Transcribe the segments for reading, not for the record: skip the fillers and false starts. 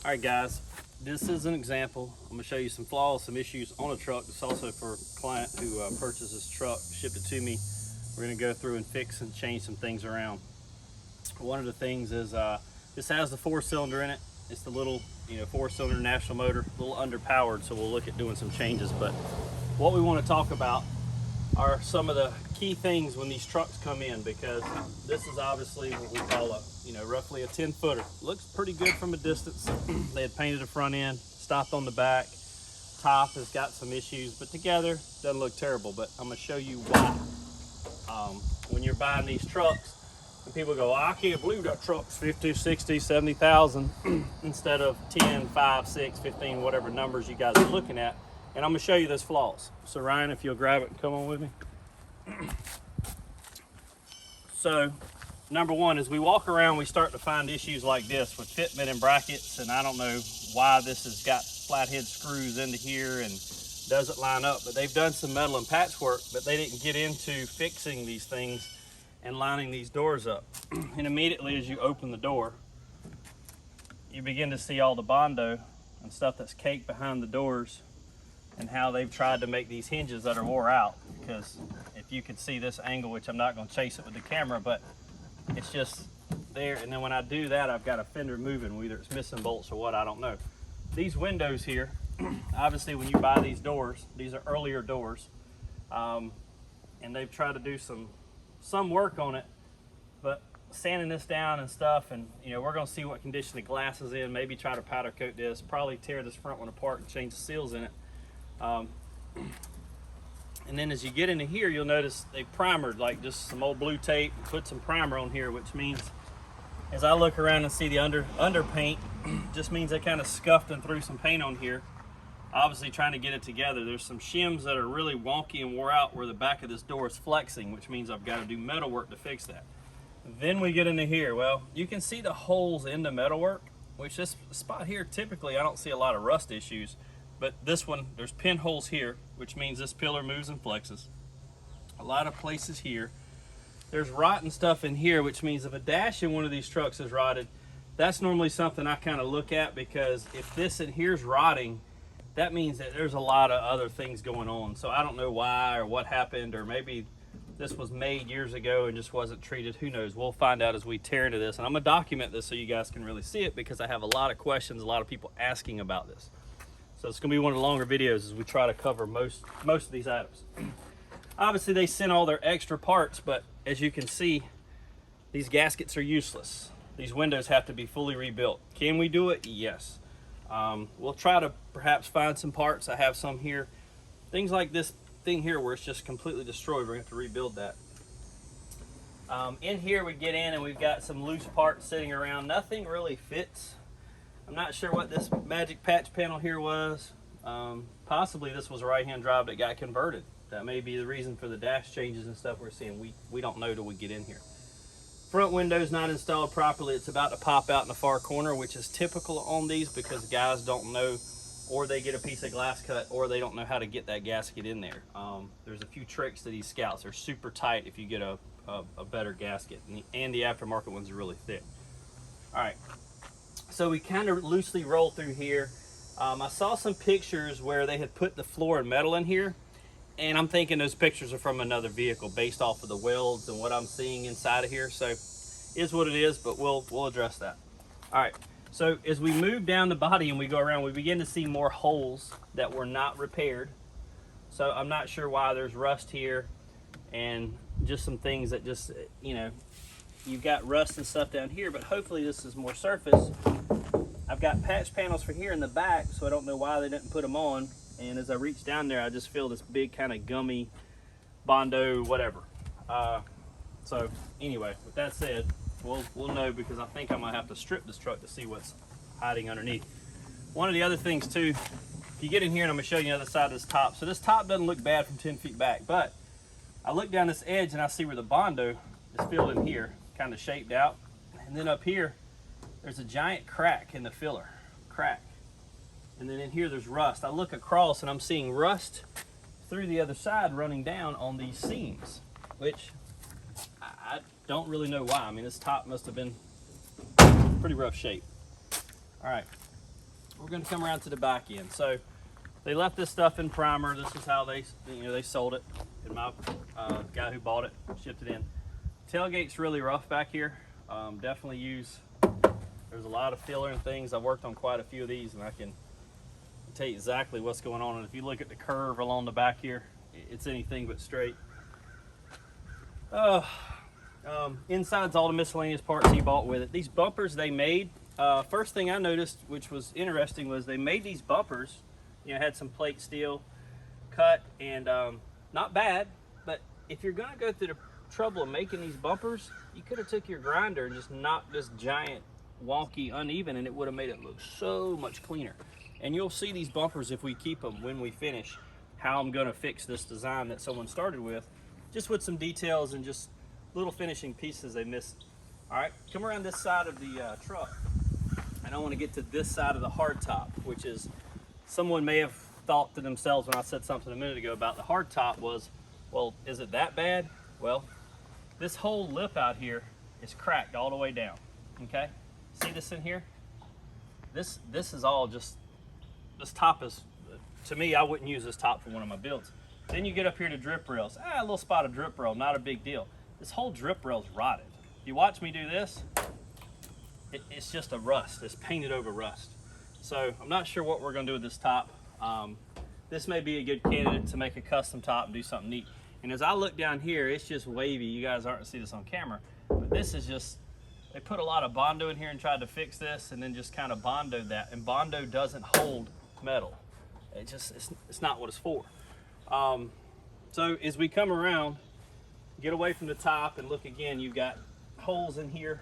All right, guys, this is an example. I'm gonna show you some flaws, some issues on a truck. It's also for a client who purchased this truck, shipped it to me. We're gonna go through and fix and change some things around. One of the things is this has the 4-cylinder in it. It's the little, 4-cylinder National motor, a little underpowered, so we'll look at doing some changes. But what we want to talk about are some of the key things when these trucks come in, because this is obviously what we call a, roughly a 10-footer. Looks pretty good from a distance. They had painted the front end, stopped on the back. Top has got some issues, but together doesn't look terrible. But I'm gonna show you why. When you're buying these trucks, and people go, I can't believe that truck's 50, 60, 70,000 instead of 10, 5, 6, 15, whatever numbers you guys are looking at. And I'm gonna show you those flaws. So Ryan, if you'll grab it and come on with me. So number one, as we walk around, we start to find issues like this with fitment and brackets, and I don't know why this has got flathead screws into here and doesn't line up, but they've done some metal and patchwork, but they didn't get into fixing these things and lining these doors up. And immediately as you open the door, you begin to see all the Bondo and stuff that's caked behind the doors, and how they've tried to make these hinges that are wore out. Because if you could see this angle, which I'm not going to chase it with the camera, but it's just there. And then when I do that, I've got a fender moving, whether it's missing bolts or what, I don't know. These windows here, obviously when you buy these doors, these are earlier doors, and they've tried to do some work on it, but sanding this down and stuff, and we're going to see what condition the glass is in, maybe try to powder coat this, probably tear this front one apart and change the seals in it. And then as you get into here, you'll notice they primered, like just some old blue tape, and put some primer on here, which means as I look around and see the under paint, just means they kind of scuffed and threw some paint on here, obviously trying to get it together. There's some shims that are really wonky and wore out where the back of this door is flexing, which means I've got to do metal work to fix that. Then we get into here. Well, you can see the holes in the metal work, which this spot here, typically I don't see a lot of rust issues. But this one, there's pinholes here, which means this pillar moves and flexes. A lot of places here. There's rotten stuff in here, which means if a dash in one of these trucks is rotted, that's normally something I kind of look at, because if this in here's rotting, that means that there's a lot of other things going on. So I don't know why or what happened, or maybe this was made years ago and just wasn't treated. Who knows? We'll find out as we tear into this. And I'm gonna document this so you guys can really see it, because I have a lot of questions, a lot of people asking about this. So it's gonna be one of the longer videos as we try to cover most of these items. Obviously they sent all their extra parts, but as you can see, these gaskets are useless. These windows have to be fully rebuilt. Can we do it? Yes. We'll try to perhaps find some parts. I have some here. Things like this thing here where it's just completely destroyed, we're gonna have to rebuild that. In here we get in and we've got some loose parts sitting around. Nothing really fits. I'm not sure what this magic patch panel here was. Possibly this was a right-hand drive that got converted. That may be the reason for the dash changes and stuff we're seeing. We don't know till we get in here. Front window's not installed properly. It's about to pop out in the far corner, which is typical on these because guys don't know, or they get a piece of glass cut, or they don't know how to get that gasket in there. There's a few tricks to these Scouts. They're super tight if you get a better gasket, and the aftermarket ones are really thick. All right. So we kind of loosely roll through here. I saw some pictures where they had put the floor and metal in here, and I'm thinking those pictures are from another vehicle based off of the welds and what I'm seeing inside of here. So is what it is, but we'll address that. All right, so as we move down the body and we go around, we begin to see more holes that were not repaired. So I'm not sure why there's rust here, and just some things that just, you've got rust and stuff down here, but hopefully this is more surface. I've got patch panels for here in the back, so I don't know why they didn't put them on. And as I reach down there, I just feel this big kind of gummy Bondo whatever. So anyway, with that said, we'll know, because I think I'm gonna have to strip this truck to see what's hiding underneath. One of the other things too, if you get in here, and I'm gonna show you the other side of this top. So this top doesn't look bad from 10 feet back, but I look down this edge and I see where the Bondo is filled in here, kind of shaped out. And then up here, there's a giant crack in the filler, And then in here there's rust. I look across and I'm seeing rust through the other side running down on these seams, which I don't really know why. I mean, this top must have been pretty rough shape. All right, we're going to come around to the back end. So they left this stuff in primer. This is how they, they sold it. And my guy who bought it shipped it in. Tailgate's really rough back here. Definitely use, there's a lot of filler and things. I've worked on quite a few of these, and I can tell you exactly what's going on. And if you look at the curve along the back here, it's anything but straight. Inside's all the miscellaneous parts he bought with it. These bumpers they made, first thing I noticed, which was interesting, was they made these bumpers, had some plate steel cut, and not bad, but if you're gonna go through the trouble of making these bumpers, you could have took your grinder and just knocked this giant wonky uneven, and it would have made it look so much cleaner. And you'll see these bumpers, if we keep them when we finish, how I'm gonna fix this design that someone started with, just with some details and just little finishing pieces they missed. All right, come around this side of the truck, and I want to get to this side of the hardtop, which is, someone may have thought to themselves when I said something a minute ago about the hardtop was, well, is it that bad? Well, this whole lip out here is cracked all the way down. Okay, see this in here? This is all just, this top is, to me, I wouldn't use this top for one of my builds. Then you get up here to drip rails. A little spot of drip rail, not a big deal. This whole drip rail's rotted. You watch me do this, it's just a rust. It's painted over rust. So I'm not sure what we're gonna do with this top. This may be a good candidate to make a custom top and do something neat. And as I look down here, it's just wavy. You guys aren't gonna see this on camera, but this is just, they put a lot of Bondo in here and tried to fix this, and then just kind of Bondoed that. And Bondo doesn't hold metal. It's not what it's for. So as we come around, get away from the top and look again, you've got holes in here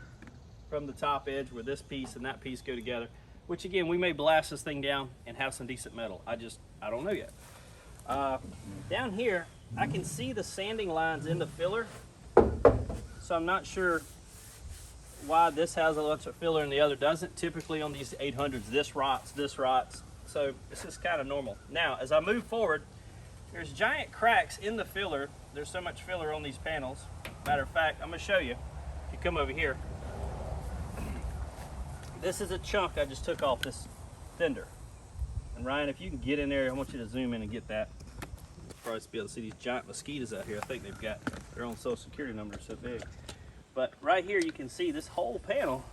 from the top edge where this piece and that piece go together, which again, we may blast this thing down and have some decent metal. I don't know yet. Down here, I can see the sanding lines in the filler, so I'm not sure why this has a bunch of filler and the other doesn't. Typically on these 800s, this rots, so this is kind of normal. Now, as I move forward, there's giant cracks in the filler. There's so much filler on these panels. Matter of fact, I'm gonna show you. If you come over here, this is a chunk I just took off this fender. And Ryan, if you can get in there, I want you to zoom in and get that. You'll probably be able to see these giant mosquitoes out here. I think they've got their own social security number, so big. But right here, you can see this whole panel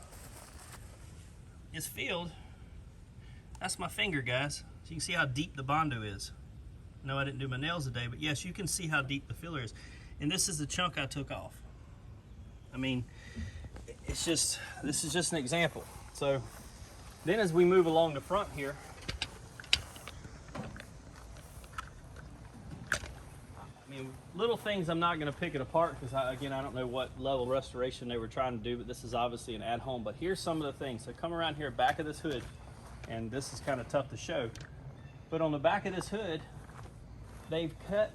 is filled. That's my finger, guys. So you can see how deep the Bondo is. No, I didn't do my nails today, but yes, you can see how deep the filler is. And this is the chunk I took off. I mean, this is just an example. So then as we move along the front here, I mean, little things I'm not gonna pick it apart because again, I don't know what level restoration they were trying to do, but this is obviously an at-home. But here's some of the things. So come around here, back of this hood, and this is kind of tough to show, but on the back of this hood, they've cut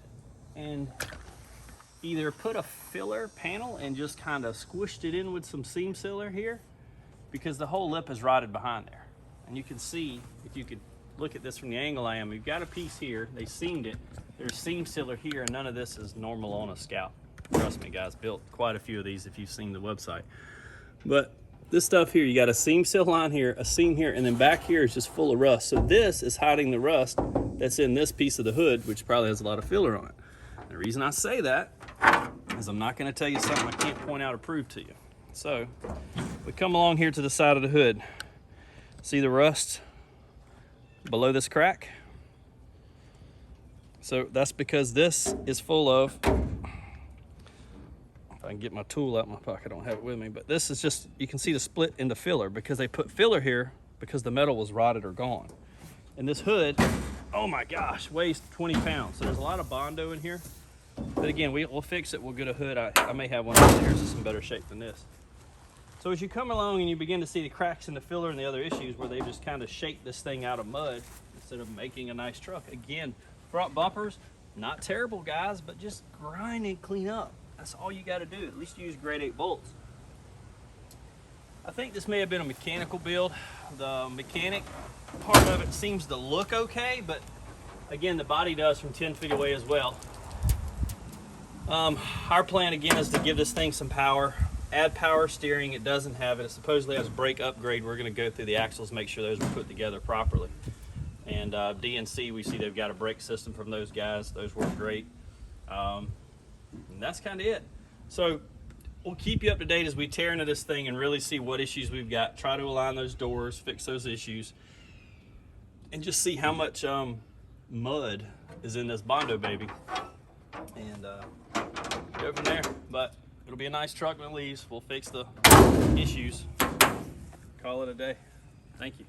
and either put a filler panel and just kind of squished it in with some seam sealer here, because the whole lip is rotted behind there. And you can see, if you could look at this from the angle I am, we've got a piece here, they seamed it, there's seam sealer here, and none of this is normal on a Scout. Trust me guys, built quite a few of these if you've seen the website. But this stuff here, you got a seam seal line here, a seam here, and then back here is just full of rust. So this is hiding the rust that's in this piece of the hood, which probably has a lot of filler on it. The reason I say that is I'm not gonna tell you something I can't point out or prove to you. So we come along here to the side of the hood. See the rust below this crack? So that's because this is full of, if I can get my tool out of my pocket, I don't have it with me, but this is just, you can see the split in the filler because they put filler here because the metal was rotted or gone. And this hood, oh my gosh, weighs 20 pounds. So there's a lot of Bondo in here. But again, we'll fix it, we'll get a hood. I may have one upstairs that's in better shape than this. So as you come along and you begin to see the cracks in the filler and the other issues where they've just kind of shaped this thing out of mud instead of making a nice truck. Again, front bumpers, not terrible guys, but just grind and clean up. That's all you got to do. At least use grade 8 bolts. I think this may have been a mechanical build. The mechanic part of it seems to look okay, but again, the body does from 10 feet away as well. Our plan again is to give this thing some power add power steering. It doesn't have it. It supposedly has brake upgrade. We're going to go through the axles, make sure those are put together properly. And DNC, we see they've got a brake system from those guys. Those work great. And that's kind of it. So we'll keep you up to date as we tear into this thing and really see what issues we've got. Try to align those doors, fix those issues, and just see how much mud is in this Bondo baby. And go from there. But it'll be a nice truck when it leaves. We'll fix the issues. Call it a day. Thank you.